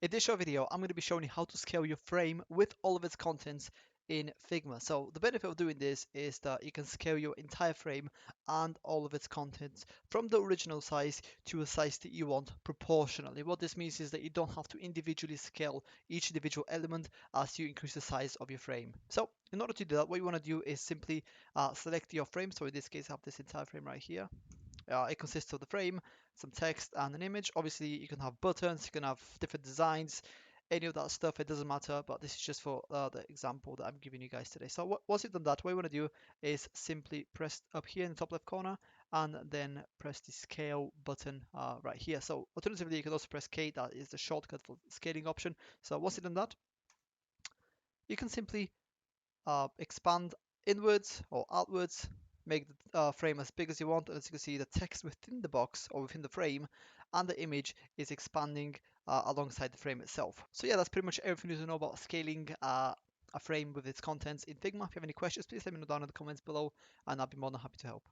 In this short video, I'm going to be showing you how to scale your frame with all of its contents in Figma. So the benefit of doing this is that you can scale your entire frame and all of its contents from the original size to a size that you want proportionally. What this means is that you don't have to individually scale each individual element as you increase the size of your frame. So in order to do that, what you want to do is simply select your frame. So in this case, I have this entire frame right here. It consists of the frame, some text, and an image. Obviously, you can have buttons, you can have different designs, any of that stuff. It doesn't matter, but this is just for the example that I'm giving you guys today. So once you've done that, what you want to do is simply press up here in the top left corner and then press the scale button right here. So alternatively, you can also press K. That is the shortcut for scaling option. So once you've done that, you can simply expand inwards or outwards, make the frame as big as you want. And as you can see, the text within the box or within the frame and the image is expanding alongside the frame itself. So yeah, that's pretty much everything you need to know about scaling a frame with its contents in Figma. If you have any questions, please let me know down in the comments below and I'll be more than happy to help.